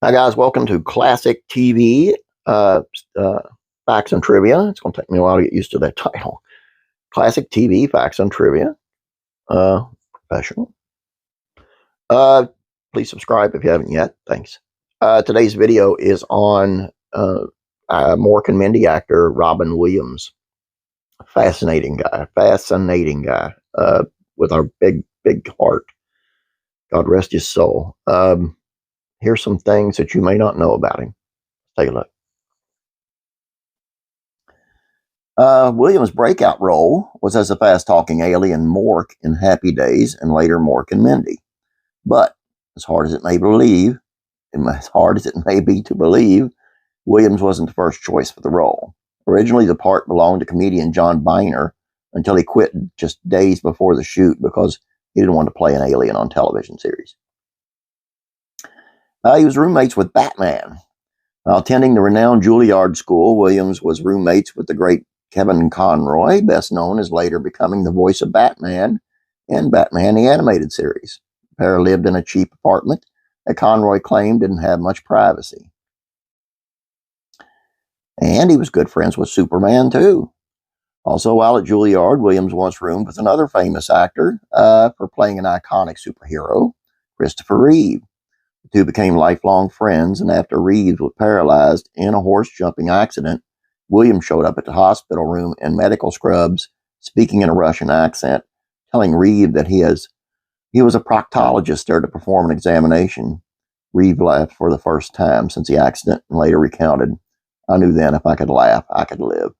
Hi guys, welcome to Classic TV Facts and Trivia. It's going to take me a while to get used to that title. Classic TV Facts and Trivia. Professional. Please subscribe if you haven't yet. Thanks. Today's video is on Mork and Mindy actor Robin Williams. Fascinating guy with our big heart. God rest his soul. Here's some things that you may not know about him. Let's take a look. Williams' breakout role was as a fast-talking alien Mork in Happy Days and later Mork and Mindy. But as hard as it may be to believe, Williams wasn't the first choice for the role. Originally, the part belonged to comedian John Biner until he quit just days before the shoot because he didn't want to play an alien on television series. He was roommates with Batman. While attending the renowned Juilliard School, Williams was roommates with the great Kevin Conroy, best known as later becoming the voice of Batman in Batman the Animated Series. The pair lived in a cheap apartment that Conroy claimed didn't have much privacy. And he was good friends with Superman, too. Also, while at Juilliard, Williams once roomed with another famous actor for playing an iconic superhero, Christopher Reeve. The two became lifelong friends, and after Reeves was paralyzed in a horse-jumping accident, Williams showed up at the hospital room in medical scrubs, speaking in a Russian accent, telling Reeve that he was a proctologist there to perform an examination. Reeve laughed for the first time since the accident and later recounted, "I knew then if I could laugh, I could live."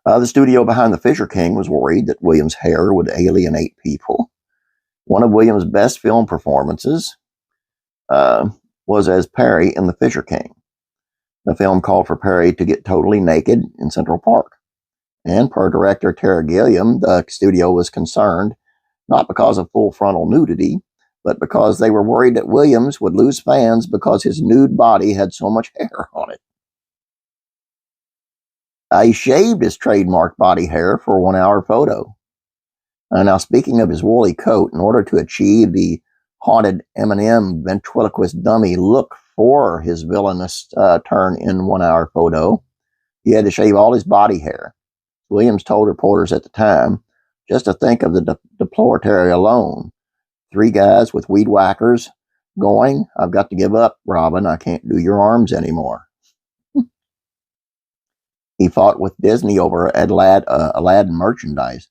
The studio behind The Fisher King was worried that Williams' hair would alienate people. One of Williams' best film performances was as Perry in The Fisher King. The film called for Perry to get totally naked in Central Park. And per director Terry Gilliam, the studio was concerned not because of full frontal nudity, but because they were worried that Williams would lose fans because his nude body had so much hair on it. He shaved his trademark body hair for a 1-hour photo. Now, speaking of his woolly coat, in order to achieve the haunted M&M ventriloquist dummy look for his villainous turn in 1-hour photo, he had to shave all his body hair. Williams told reporters at the time, "Just to think of the deploratory alone. 3 guys with weed whackers going, I've got to give up, Robin. I can't do your arms anymore." He fought with Disney over Aladdin merchandise.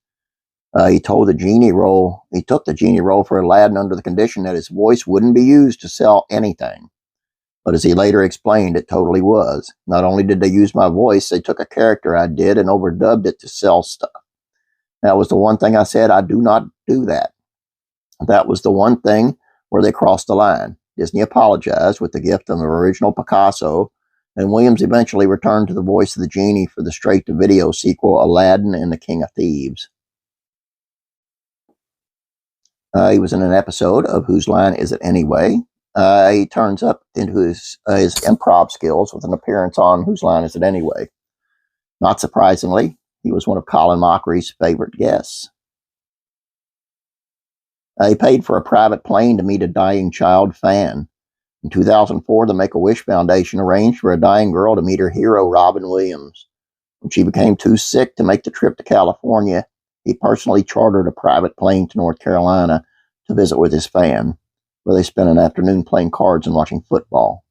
He took the genie role for Aladdin under the condition that his voice wouldn't be used to sell anything. But as he later explained, it totally was. Not only did they use my voice, they took a character I did and overdubbed it to sell stuff. That was the one thing I said, I do not do that. That was the one thing where they crossed the line. Disney apologized with the gift of an original Picasso, and Williams eventually returned to the voice of the genie for the straight-to-video sequel, Aladdin and the King of Thieves. He was in an episode of Whose Line Is It Anyway? He turns up into his improv skills with an appearance on Whose Line Is It Anyway? Not surprisingly, he was one of Colin Mochrie favorite guests. He paid for a private plane to meet a dying child fan. In 2004, the Make-A-Wish Foundation arranged for a dying girl to meet her hero, Robin Williams. When she became too sick to make the trip to California, he personally chartered a private plane to North Carolina to visit with his fan, where they spent an afternoon playing cards and watching football.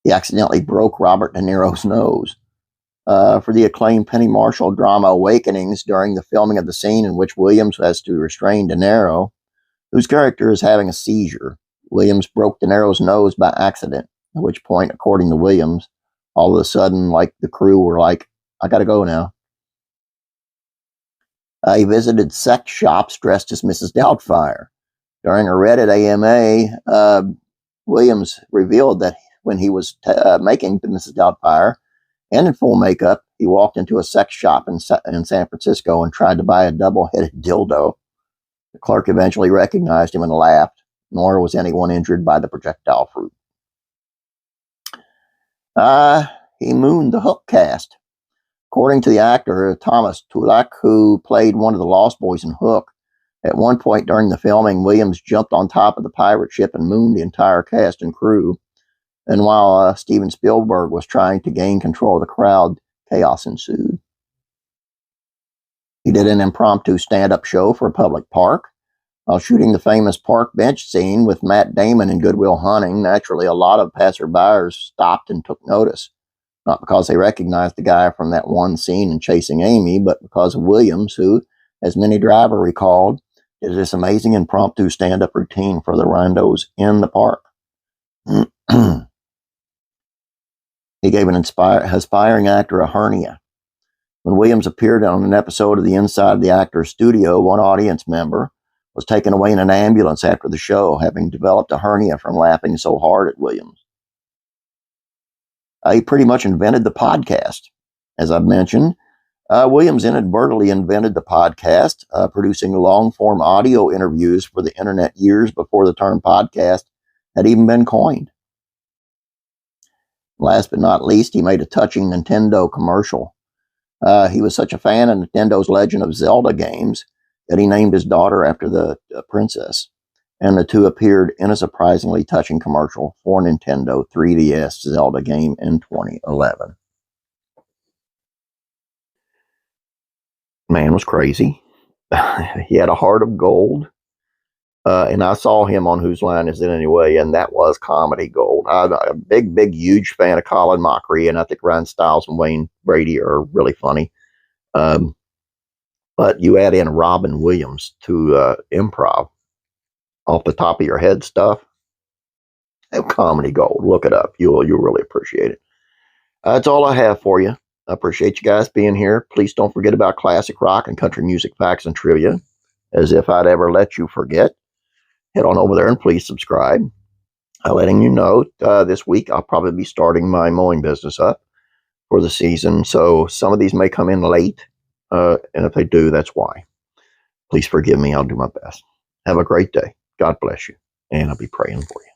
He accidentally broke Robert De Niro's nose. For the acclaimed Penny Marshall drama Awakenings, during the filming of the scene in which Williams has to restrain De Niro, whose character is having a seizure, Williams broke De Niro's nose by accident, at which point, according to Williams, all of a sudden, the crew were like, "I gotta go now." He visited sex shops dressed as Mrs. Doubtfire. During a Reddit AMA, Williams revealed that when he was making Mrs. Doubtfire and in full makeup, he walked into a sex shop in San Francisco and tried to buy a double-headed dildo. The clerk eventually recognized him and laughed, nor was anyone injured by the projectile fruit. He mooned the Hook cast. According to the actor Thomas Tulak, who played one of the Lost Boys in Hook, At one point during the filming, Williams jumped on top of the pirate ship and mooned the entire cast and crew. And while Steven Spielberg was trying to gain control of the crowd, chaos ensued. He did an impromptu stand-up show for a public park. While shooting the famous park bench scene with Matt Damon in Good Will Hunting, naturally a lot of passerbyers stopped and took notice. Not because they recognized the guy from that one scene in Chasing Amy, but because of Williams, who, as Minnie Driver recalled, did this amazing impromptu stand-up routine for the randos in the park. He gave an aspiring actor a hernia. When Williams appeared on an episode of the Inside of the Actor's Studio, one audience member was taken away in an ambulance after the show, having developed a hernia from laughing so hard at Williams. He pretty much invented the podcast. As I've mentioned, Williams inadvertently invented the podcast, producing long-form audio interviews for the internet years before the term podcast had even been coined. Last but not least, he made a touching Nintendo commercial. He was such a fan of Nintendo's Legend of Zelda games that he named his daughter after the princess, and the two appeared in a surprisingly touching commercial for Nintendo 3DS Zelda game in 2011. Man was crazy. He had a heart of gold. And I saw him on Whose Line Is It Anyway, and that was comedy gold. I'm a big, huge fan of Colin Mockery, and I think Ryan Stiles and Wayne Brady are really funny. But you add in Robin Williams to improv, off the top of your head stuff, comedy gold. Look it up. You'll really appreciate it. That's all I have for you. I appreciate you guys being here. Please don't forget about classic rock and country music facts and trivia, as if I'd ever let you forget. Head on over there and please subscribe. Letting you know, this week I'll probably be starting my mowing business up for the season, so some of these may come in late, and if they do, that's why. Please forgive me. I'll do my best. Have a great day. God bless you, and I'll be praying for you.